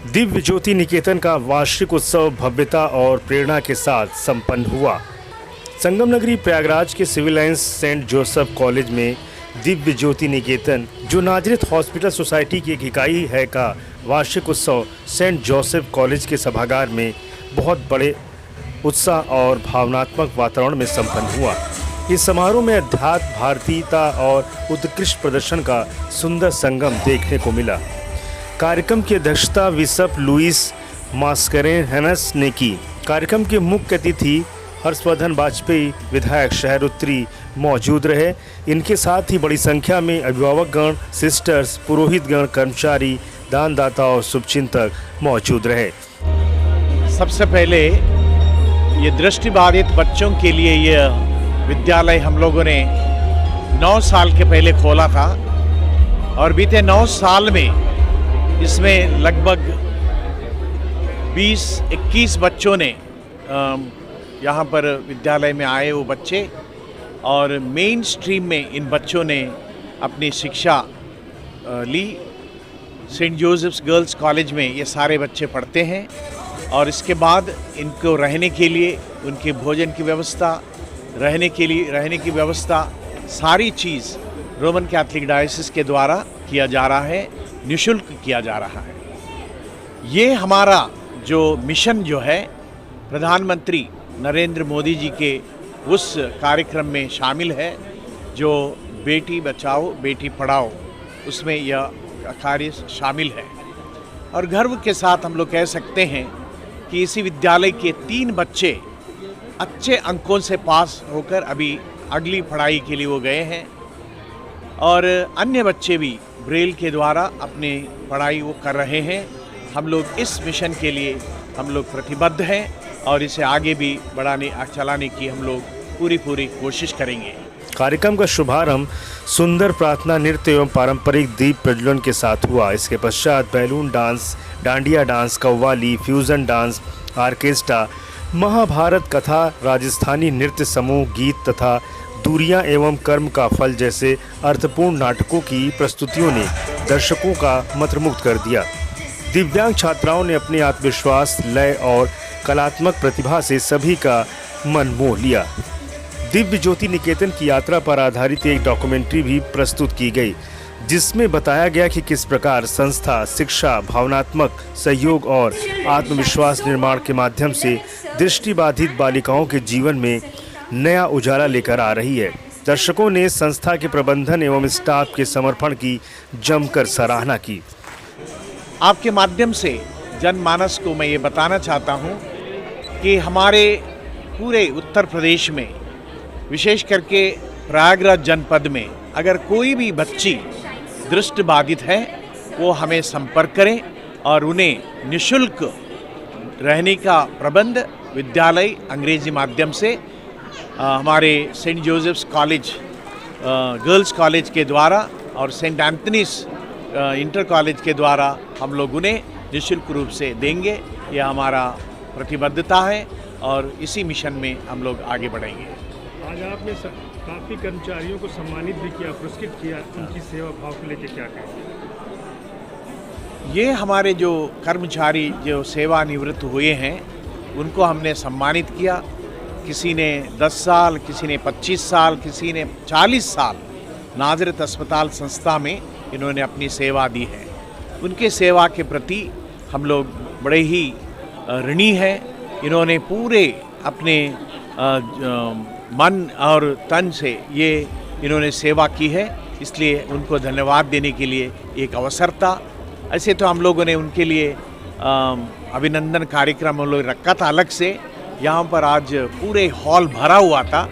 दिव्य ज्योति निकेतन का वार्षिक उत्सव भव्यता और प्रेरणा के साथ संपन्न हुआ। संगम नगरी प्रयागराज के civil lines saint Joseph college में दिव्य ज्योति निकेतन, जो नाजरत हॉस्पिटल सोसाइटी की एक इकाई है, का वार्षिक उत्सव सेंट जोसेफ कॉलेज के सभागार में बहुत बड़े उत्साह और भावनात्मक वातावरण में संपन्न हुआ। इस समारोह में अध्यात्म, भारतीयता और उत्कृष्ट प्रदर्शन का सुंदर संगम देखने को मिला। कार्यक्रम की अध्यक्षता बिशप लुइस मास्करेनस ने की। कार्यक्रम के मुख्य अतिथि हर्षवर्धन वाजपेयी विधायक शहर उत्तरी मौजूद रहे। इनके साथ ही बड़ी संख्या में अभिभावकगण, सिस्टर्स, पुरोहितगण, कर्मचारी, दानदाता और शुभचिंतक मौजूद रहे। सबसे पहले ये दृष्टिबाधित बच्चों के लिए ये विद्यालय हम लोगों ने 9 साल के पहले खोला था और बीते 9 साल में इसमें लगभग 20-21 बच्चों ने यहाँ पर विद्यालय में आए वो बच्चे, और मेन स्ट्रीम में इन बच्चों ने अपनी शिक्षा ली। सेंट जोसेफ्स गर्ल्स कॉलेज में ये सारे बच्चे पढ़ते हैं और इसके बाद इनको रहने के लिए, उनके भोजन की व्यवस्था, रहने की व्यवस्था, सारी चीज़ रोमन कैथोलिक डायोसिस के द्वारा किया जा रहा है, निःशुल्क किया जा रहा है। ये हमारा जो मिशन जो है प्रधानमंत्री नरेंद्र मोदी जी के उस कार्यक्रम में शामिल है जो बेटी बचाओ बेटी पढ़ाओ, उसमें यह कार्य शामिल है। और गर्व के साथ हम लोग कह सकते हैं कि इसी विद्यालय के 3 बच्चे अच्छे अंकों से पास होकर अभी अगली पढ़ाई के लिए वो गए हैं, और अन्य बच्चे भी ब्रेल के द्वारा अपनी पढ़ाई वो कर रहे हैं। हम लोग इस मिशन के लिए हम लोग प्रतिबद्ध हैं और इसे आगे भी चलाने की हम लोग पूरी कोशिश करेंगे। कार्यक्रम का शुभारंभ सुंदर प्रार्थना नृत्य एवं पारंपरिक दीप प्रज्वलन के साथ हुआ। इसके पश्चात balloon dance, dandiya dance, qawwali, fusion dance, orchestra, Mahabharata कथा, राजस्थानी नृत्य समूह, गीत तथा दूरियां एवं कर्म का फल जैसे अर्थपूर्ण नाटकों की प्रस्तुतियों ने दर्शकों का मंत्रमुग्ध कर दिया। दिव्यांग छात्राओं ने अपने आत्मविश्वास, लय और कलात्मक प्रतिभा से सभी का मन मोह लिया। दिव्य ज्योति निकेतन की यात्रा पर आधारित एक डॉक्यूमेंट्री भी प्रस्तुत की गई, जिसमें बताया गया कि किस प्रकार संस्था शिक्षा, भावनात्मक सहयोग और आत्मविश्वास निर्माण के माध्यम से दृष्टिबाधित बालिकाओं के जीवन में नया उजाला लेकर आ रही है। दर्शकों ने संस्था के प्रबंधन एवं स्टाफ के समर्पण की जमकर सराहना की। आपके माध्यम से जनमानस को मैं ये बताना चाहता हूँ कि हमारे पूरे उत्तर प्रदेश में, विशेष करके प्रयागराज जनपद में, अगर कोई भी बच्ची दृष्टिबाधित है वो हमें संपर्क करें और उन्हें निःशुल्क रहने का प्रबंध विद्यालय अंग्रेजी माध्यम से हमारे saint Joseph's college girls college के द्वारा और सेंट एंथनीज इंटर कॉलेज के द्वारा हम लोग उन्हें निःशुल्क रूप से देंगे। यह हमारा प्रतिबद्धता है और इसी मिशन में हम लोग आगे बढ़ेंगे। आज आपने काफ़ी कर्मचारियों को सम्मानित भी किया, पुरस्कृत किया, उनकी सेवा भाव को लेकर क्या कहेंगे? ये हमारे जो कर्मचारी जो सेवानिवृत्त हुए हैं उनको हमने सम्मानित किया। किसी ने 10 साल, किसी ने 25 साल, किसी ने 40 साल नाजरत अस्पताल संस्था में इन्होंने अपनी सेवा दी है। उनके सेवा के प्रति हम लोग बड़े ही ऋणी हैं। इन्होंने पूरे अपने मन और तन से ये इन्होंने सेवा की है, इसलिए उनको धन्यवाद देने के लिए एक अवसर था। ऐसे तो हम लोगों ने उनके लिए अभिनंदन कार्यक्रम हम लोग रखा था अलग से। यहाँ पर आज पूरे हॉल भरा हुआ था।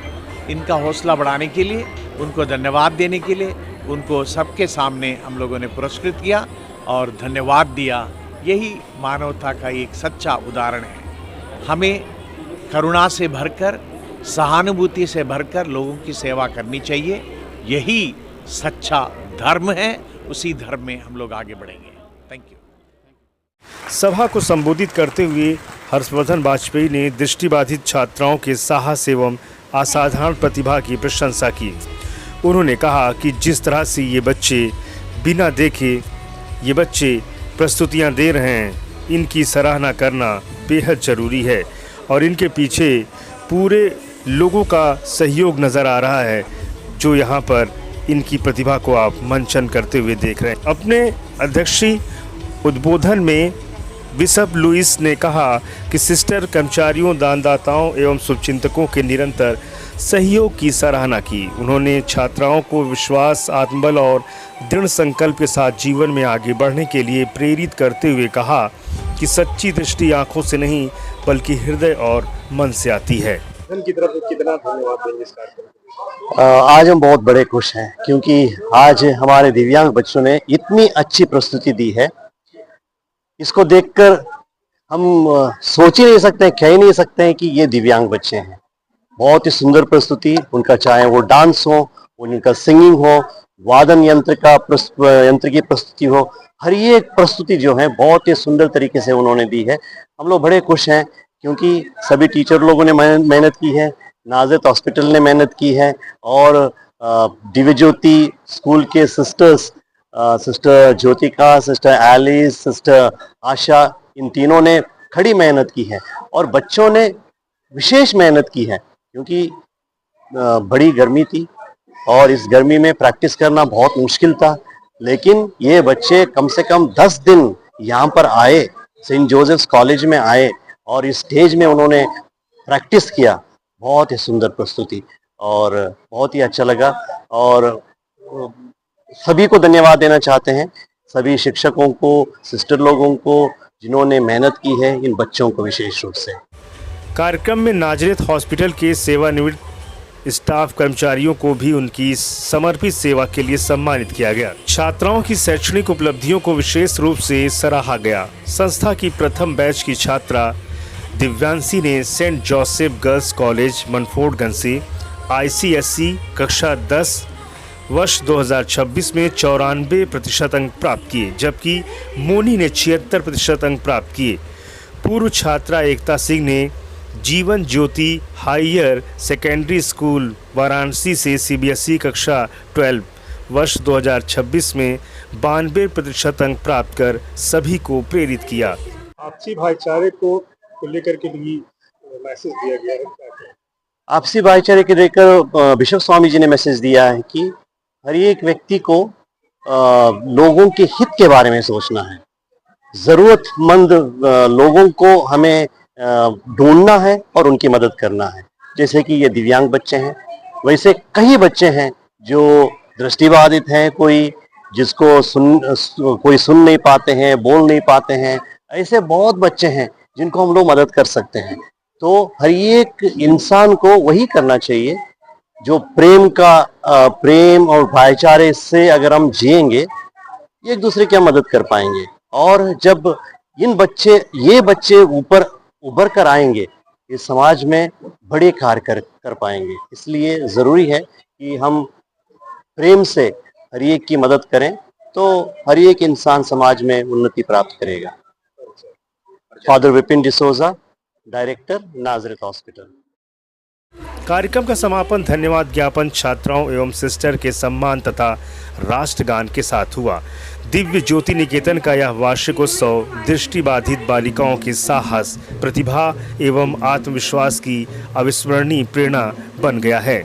इनका हौसला बढ़ाने के लिए, उनको धन्यवाद देने के लिए उनको सबके सामने हम लोगों ने पुरस्कृत किया और धन्यवाद दिया। यही मानवता का एक सच्चा उदाहरण है। हमें करुणा से भरकर, सहानुभूति से भरकर लोगों की सेवा करनी चाहिए। यही सच्चा धर्म है। उसी धर्म में हम लोग आगे बढ़ेंगे। Thank you. सभा को संबोधित करते हुए हर्षवर्धन वाजपेयी ने दृष्टिबाधित छात्राओं के साहस एवं असाधारण प्रतिभा की प्रशंसा की। उन्होंने कहा कि जिस तरह से ये बच्चे बिना देखे ये बच्चे प्रस्तुतियां दे रहे हैं, इनकी सराहना करना बेहद ज़रूरी है और इनके पीछे पूरे लोगों का सहयोग नज़र आ रहा है, जो यहाँ पर इनकी प्रतिभा को आप मंचन करते हुए देख रहे हैं। अपने अध्यक्षीय उद्बोधन में बिशप लुइस ने कहा कि सिस्टर कर्मचारियों, दानदाताओं एवं शुभचिंतकों के निरंतर सहयोग की सराहना की। उन्होंने छात्राओं को विश्वास, आत्मबल और दृढ़ संकल्प के साथ जीवन में आगे बढ़ने के लिए प्रेरित करते हुए कहा कि सच्ची दृष्टि आंखों से नहीं बल्कि हृदय और मन से आती है। की तरफ कितना धन्यवाद देंगे इस कार्यक्रम के लिए? आज हम बहुत बड़े खुश हैं क्योंकि आज हमारे दिव्यांग बच्चों ने इतनी अच्छी प्रस्तुति दी है। इसको देखकर हम सोच ही नहीं सकते, कह ही नहीं सकते हैं कि ये दिव्यांग बच्चे हैं। बहुत ही सुंदर प्रस्तुति उनका, चाहे वो डांस हो, उनका सिंगिंग हो, वादन यंत्र की प्रस्तुति हो, हर एक प्रस्तुति जो है बहुत ही सुंदर तरीके से उन्होंने दी है। हम लोग बड़े खुश हैं क्योंकि सभी टीचर लोगों ने मेहनत की है, नाज़रत हॉस्पिटल ने मेहनत की है और दिव्य ज्योति स्कूल के sisters, sister Jyotika, sister Alice, sister Asha, इन तीनों ने खड़ी मेहनत की है और बच्चों ने विशेष मेहनत की है क्योंकि बड़ी गर्मी थी और इस गर्मी में प्रैक्टिस करना बहुत मुश्किल था। लेकिन ये बच्चे कम से कम 10 दिन यहाँ पर आए, सेंट जोसेफ्स कॉलेज में आए और इस स्टेज में उन्होंने प्रैक्टिस किया। बहुत ही सुंदर प्रस्तुति और बहुत ही अच्छा लगा और सभी को धन्यवाद देना चाहते हैं, सभी शिक्षकों को, सिस्टर लोगों को जिन्होंने मेहनत की है, इन बच्चों को विशेष रूप से। कार्यक्रम में नाज़रत हॉस्पिटल के सेवानिवृत्त स्टाफ कर्मचारियों को भी उनकी समर्पित सेवा के लिए सम्मानित किया गया। छात्राओं की शैक्षणिक उपलब्धियों को विशेष रूप से सराहा गया। संस्था की प्रथम बैच की छात्रा दिव्यांशी ने सेंट जोसेफ गर्ल्स कॉलेज मनफोर्डगंज से ICSE कक्षा 10 वर्ष 2026 में 94% अंक प्राप्त किए, जबकि मोनी ने 76% अंक प्राप्त किए। पूर्व छात्रा एकता सिंह ने Jeevan Jyoti higher secondary school Varanasi से CBSE कक्षा 12 वर्ष 2026 में 92% अंक प्राप्त कर सभी को प्रेरित किया। आपसी भाईचारे को लेकर के भी मैसेज दिया गया है, क्या कहें? आपसी भाईचारे के लेकर बिशप स्वामी जी ने मैसेज दिया है कि हर एक व्यक्ति को लोगों के हित के बारे में सोचना है। जरूरतमंद लोगों को हमें ढूंढना है और उनकी मदद करना है। जैसे कि ये दिव्यांग बच्चे हैं, वैसे कई बच्चे हैं जो दृष्टिबाधित हैं, कोई जिसको कोई सुन नहीं पाते हैं, बोल नहीं पाते हैं। ऐसे बहुत बच्चे हैं जिनको हम लोग मदद कर सकते हैं। तो हर एक इंसान को वही करना चाहिए जो प्रेम और भाईचारे से अगर हम जिएंगे, एक दूसरे की हम मदद कर पाएंगे। और जब ये बच्चे ऊपर उभर कर आएंगे, इस समाज में बड़े कार्य कर पाएंगे। इसलिए ज़रूरी है कि हम प्रेम से हर एक की मदद करें, तो हर एक इंसान समाज में उन्नति प्राप्त करेगा। Father Vipin D'Souza, director Nazareth hospital. कार्यक्रम का समापन धन्यवाद ज्ञापन, छात्राओं एवं सिस्टर के सम्मान तथा राष्ट्रगान के साथ हुआ। दिव्य ज्योति निकेतन का यह वार्षिक उत्सव दृष्टिबाधित बालिकाओं के साहस, प्रतिभा एवं आत्मविश्वास की अविस्मरणीय प्रेरणा बन गया है।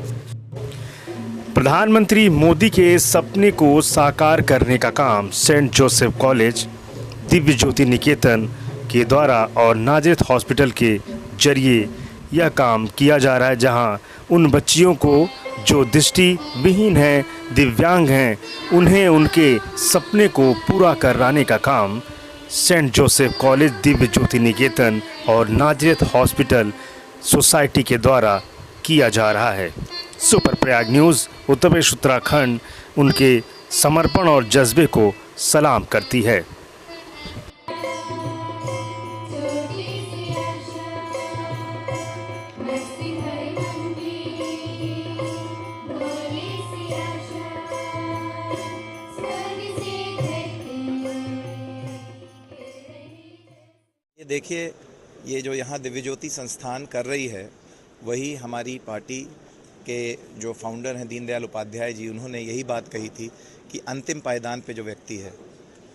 प्रधानमंत्री मोदी के सपने को साकार करने का काम सेंट जोसेफ कॉलेज, दिव्य ज्योति निकेतन के द्वारा और नाज़रत हॉस्पिटल के जरिए यह काम किया जा रहा है, जहां उन बच्चियों को जो दृष्टि विहीन हैं, दिव्यांग हैं, उन्हें उनके सपने को पूरा कराने का काम सेंट जोसेफ कॉलेज, दिव्य ज्योति निकेतन और नाज़रत हॉस्पिटल सोसाइटी के द्वारा किया जा रहा है। सुपर प्रयाग न्यूज़ उत्तर प्रदेश उत्तराखंड उनके समर्पण और जज्बे को सलाम करती है। ये देखिए, ये जो यहाँ दिव्य ज्योति संस्थान कर रही है, वही हमारी पार्टी के जो फाउंडर हैं दीनदयाल उपाध्याय जी, उन्होंने यही बात कही थी कि अंतिम पायदान पे जो व्यक्ति है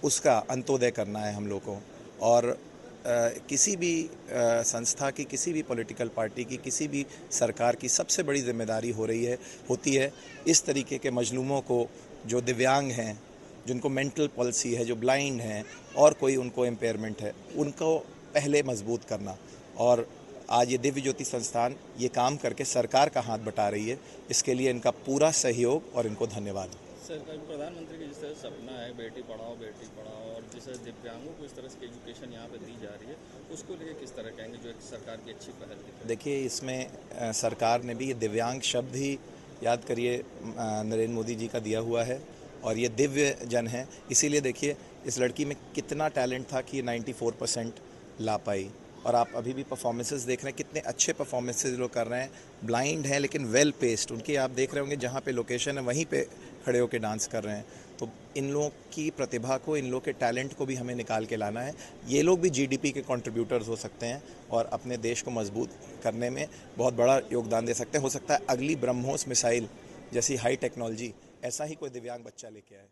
उसका अंत्योदय करना है हम लोग को। और किसी भी संस्था की, किसी भी पॉलिटिकल पार्टी की, किसी भी सरकार की सबसे बड़ी जिम्मेदारी होती है इस तरीके के मजलूमों को, जो दिव्यांग हैं, जिनको मेंटल पॉलिसी है, जो ब्लाइंड हैं और कोई उनको इम्पेयरमेंट है, उनको पहले मजबूत करना। और आज ये दिव्य ज्योति संस्थान ये काम करके सरकार का हाथ बटा रही है, इसके लिए इनका पूरा सहयोग और इनको धन्यवाद। सर, प्रधानमंत्री का जिस तरह सपना है बेटी पढ़ाओ, और जिस तरह दिव्यांगों को इस तरह की एजुकेशन यहाँ पे दी जा रही है, उसको लेकर किस तरह कहेंगे, जो एक सरकार की अच्छी पहल है? देखिए, इसमें सरकार ने भी ये दिव्यांग शब्द ही याद करिए नरेंद्र मोदी जी का दिया हुआ है, और ये दिव्य जन है। इसीलिए देखिए इस लड़की में कितना टैलेंट था कि 94% ला पाई। और आप अभी भी परफॉर्मेंसेस देख रहे हैं, कितने अच्छे परफॉर्मेंसेस लोग कर रहे हैं। ब्लाइंड हैं लेकिन वेल पेस्ड, उनके आप देख रहे होंगे जहाँ पे लोकेशन है वहीं पे खड़े होकर डांस कर रहे हैं। तो इन लोगों की प्रतिभा को, इन लोगों के टैलेंट को भी हमें निकाल के लाना है। ये लोग भी जीडीपी के कंट्रीब्यूटर्स हो सकते हैं और अपने देश को मजबूत करने में बहुत बड़ा योगदान दे सकते हैं। हो सकता है अगली ब्रह्मोस मिसाइल जैसी हाई टेक्नोलॉजी ऐसा ही कोई दिव्यांग बच्चा लेके आए।